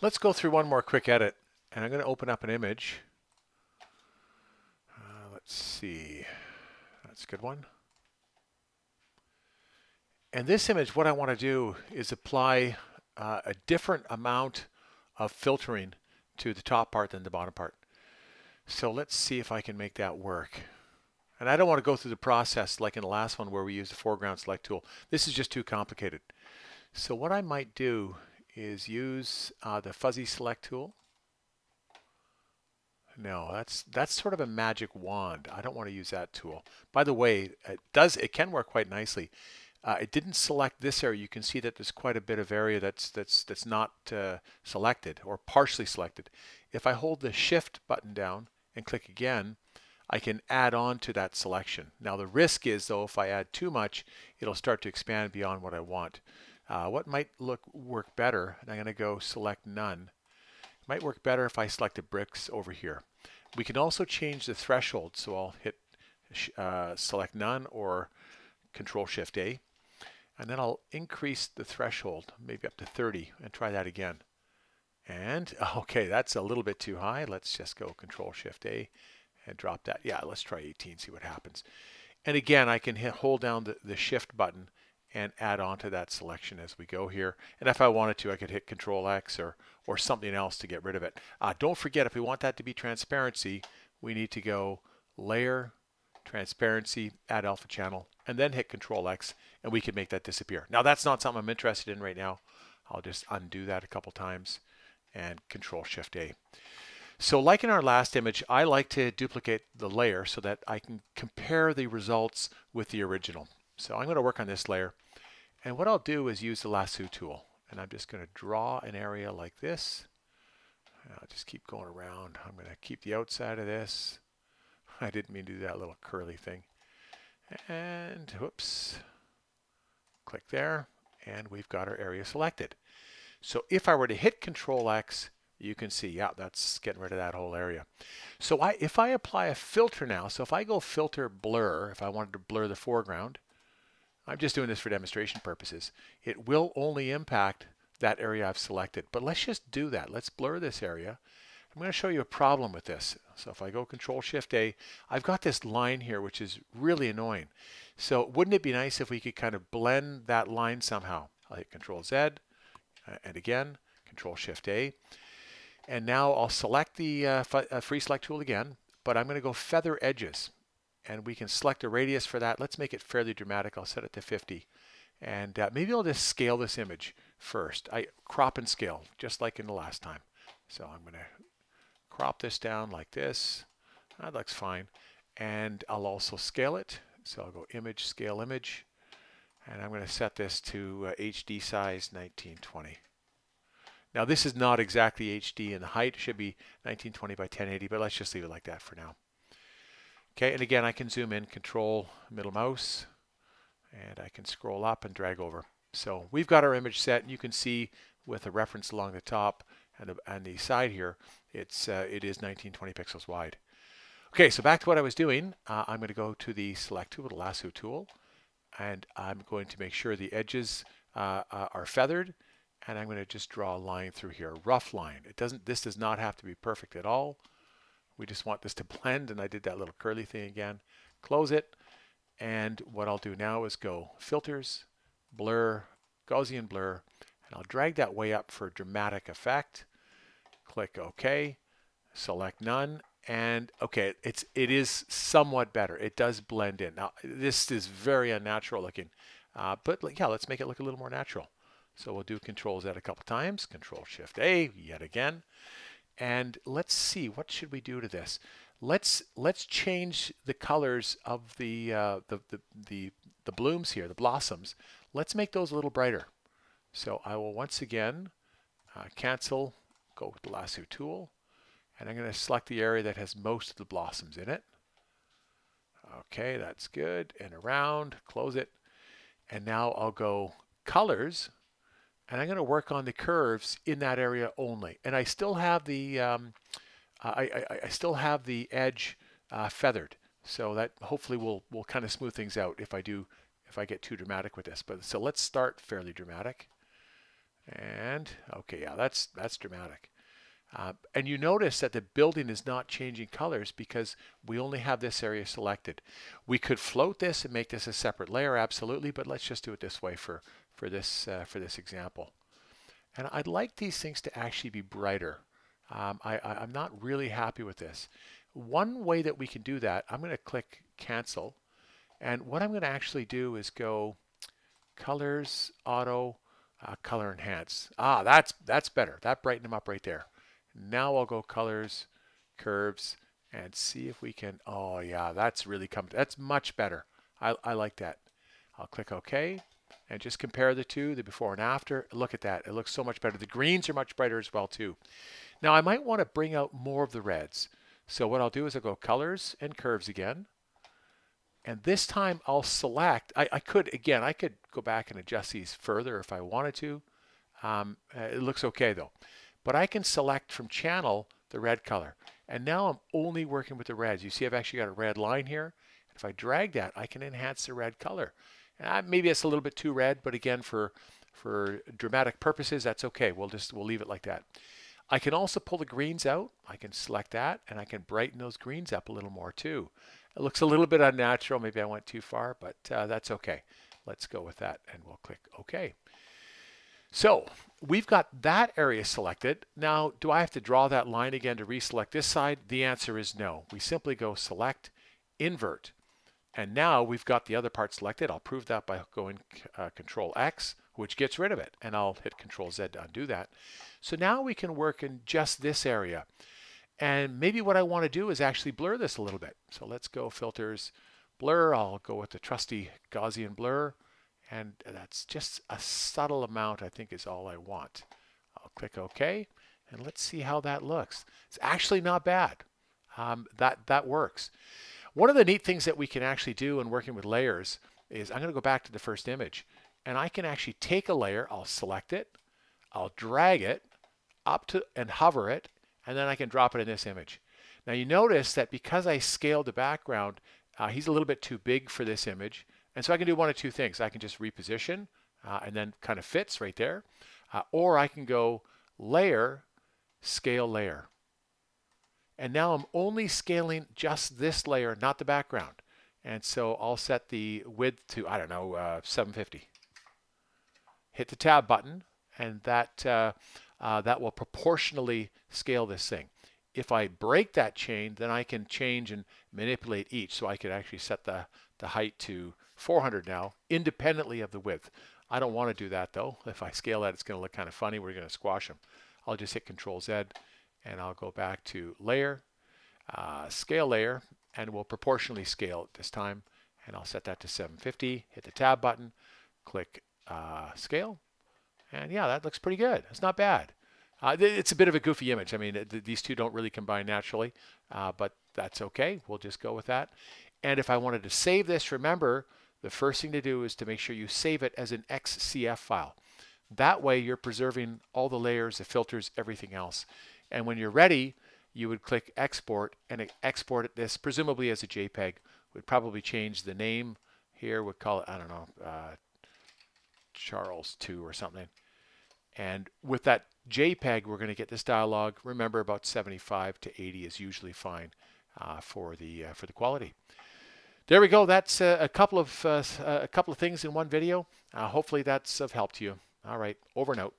Let's go through one more quick edit, and I'm going to open up an image. Let's see. That's a good one. And this image, what I want to do is apply a different amount of filtering to the top part than the bottom part. So let's see if I can make that work. And I don't want to go through the process like in the last one where we used the foreground select tool. This is just too complicated. So what I might do is use the fuzzy select tool. No, that's sort of a magic wand. I don't want to use that tool. By the way, it can work quite nicely. It didn't select this area. You can see that there's quite a bit of area that's not selected or partially selected. If I hold the Shift button down and click again, I can add on to that selection. Now the risk is though, if I add too much, it'll start to expand beyond what I want. What might work better, and I'm going to go select none. It might work better if I select the bricks over here. We can also change the threshold, so I'll hit select none or Control Shift A. And then I'll increase the threshold, maybe up to 30, and try that again. And, okay, that's a little bit too high. Let's just go Control Shift A and drop that. Yeah, let's try 18, see what happens. And again, I can hold down the Shift button and add on to that selection as we go here. And if I wanted to, I could hit Control X or something else to get rid of it. Don't forget, if we want that to be transparency, we need to go Layer, Transparency, Add Alpha Channel, and then hit Control X, and we can make that disappear. Now that's not something I'm interested in right now. I'll just undo that a couple times and Control Shift A. So like in our last image, I like to duplicate the layer so that I can compare the results with the original. So I'm going to work on this layer, and what I'll do is use the lasso tool, and I'm just going to draw an area like this. I'll just keep going around. I'm going to keep the outside of this. I didn't mean to do that little curly thing. And whoops, click there, and we've got our area selected. So if I were to hit Control X, you can see, yeah, that's getting rid of that whole area. So if I apply a filter now, so if I go filter blur, if I wanted to blur the foreground, I'm just doing this for demonstration purposes, it will only impact that area I've selected. But let's just do that. Let's blur this area. I'm going to show you a problem with this. So if I go Control Shift A, I've got this line here which is really annoying. So wouldn't it be nice if we could kind of blend that line somehow? I'll hit Control Z and again Control Shift A. And now I'll select the free select tool again, but I'm going to go feather edges. And we can select a radius for that. Let's make it fairly dramatic. I'll set it to 50. And maybe I'll just scale this image first. I crop and scale, just like in the last time. So I'm going to crop this down like this. That looks fine. And I'll also scale it. So I'll go Image, Scale Image. And I'm going to set this to HD size 1920. Now this is not exactly HD in the height. It should be 1920 by 1080, but let's just leave it like that for now. Okay, and again, I can zoom in, Control middle mouse, and I can scroll up and drag over. So we've got our image set, and you can see with a reference along the top and the side here, it is 1920 pixels wide. Okay, so back to what I was doing. I'm going to go to the Select tool, the Lasso tool, and I'm going to make sure the edges are feathered, and I'm going to just draw a line through here, a rough line. This does not have to be perfect at all. We just want this to blend, and I did that little curly thing again. Close it, and what I'll do now is go Filters, Blur, Gaussian Blur, and I'll drag that way up for dramatic effect. Click OK, select None, and okay, it is somewhat better. It does blend in. Now this is very unnatural looking, but yeah, let's make it look a little more natural. So we'll do Control Z a couple times, Control Shift A yet again. And let's see, what should we do to this? Let's change the colors of the blooms here, the blossoms. Let's make those a little brighter. So I will once again cancel, go with the lasso tool, and I'm going to select the area that has most of the blossoms in it. Okay, that's good. And around, close it. And now I'll go Colors. And I'm going to work on the curves in that area only. And I still have the I still have the edge feathered, so that hopefully will kind of smooth things out if I get too dramatic with this. But so let's start fairly dramatic, And okay, yeah, that's dramatic. And you notice that the building is not changing colors because we only have this area selected. We could float this and make this a separate layer, absolutely, but let's just do it this way for this example. And I'd like these things to actually be brighter. I'm not really happy with this. One way that we can do that, I'm going to click cancel. And what I'm going to actually do is go colors, auto, color enhance. Ah, that's better. That brightened them up right there. Now I'll go colors, curves, and see if we can, oh yeah, that's really that's much better. I like that. I'll click OK and just compare the two, the before and after. Look at that. It looks so much better. The greens are much brighter as well too. Now I might want to bring out more of the reds. So what I'll do is I'll go colors and curves again. And this time I'll select, I could go back and adjust these further if I wanted to. It looks okay though. But I can select from channel the red color. And now I'm only working with the reds. You see I've actually got a red line here. If I drag that, I can enhance the red color. And maybe it's a little bit too red, but again, for dramatic purposes, that's okay. We'll leave it like that. I can also pull the greens out. I can select that, and I can brighten those greens up a little more too. It looks a little bit unnatural. Maybe I went too far, but that's okay. Let's go with that, and we'll click OK. So we've got that area selected. Now, do I have to draw that line again to reselect this side? The answer is no. We simply go select, invert. And now we've got the other part selected. I'll prove that by going Control X, which gets rid of it. And I'll hit Control Z to undo that. So now we can work in just this area. And maybe what I want to do is actually blur this a little bit. So let's go filters, blur. I'll go with the trusty Gaussian blur. And that's just a subtle amount, I think, is all I want. I'll click OK. And let's see how that looks. It's actually not bad. That works. One of the neat things that we can actually do in working with layers is I'm going to go back to the first image. And I can actually take a layer. I'll select it. I'll drag it up to and hover it. And then I can drop it in this image. Now you notice that because I scaled the background, he's a little bit too big for this image. And so I can do one of two things. I can just reposition and then kind of fits right there. Or I can go layer, scale layer. And now I'm only scaling just this layer, not the background. And so I'll set the width to, I don't know, 750. Hit the tab button, and that will proportionally scale this thing. If I break that chain, then I can change and manipulate each. So I could actually set the height to 400 now, independently of the width. I don't want to do that though. If I scale that, it's going to look kind of funny. We're going to squash them. I'll just hit Control Z, and I'll go back to layer, scale layer, and we'll proportionally scale it this time. And I'll set that to 750, hit the tab button, click scale. And yeah, that looks pretty good. It's not bad. It's a bit of a goofy image. I mean, these two don't really combine naturally, but that's okay. We'll just go with that. And if I wanted to save this, remember, the first thing to do is to make sure you save it as an XCF file. That way you're preserving all the layers, the filters, everything else. And when you're ready, you would click export and export this presumably as a JPEG. We'd probably change the name here. We'd call it, I don't know, Charles 2 or something. And with that JPEG, we're going to get this dialog. Remember, about 75 to 80 is usually fine for the quality. There we go. That's a couple of things in one video. Hopefully that's of help to you. All right, over and out.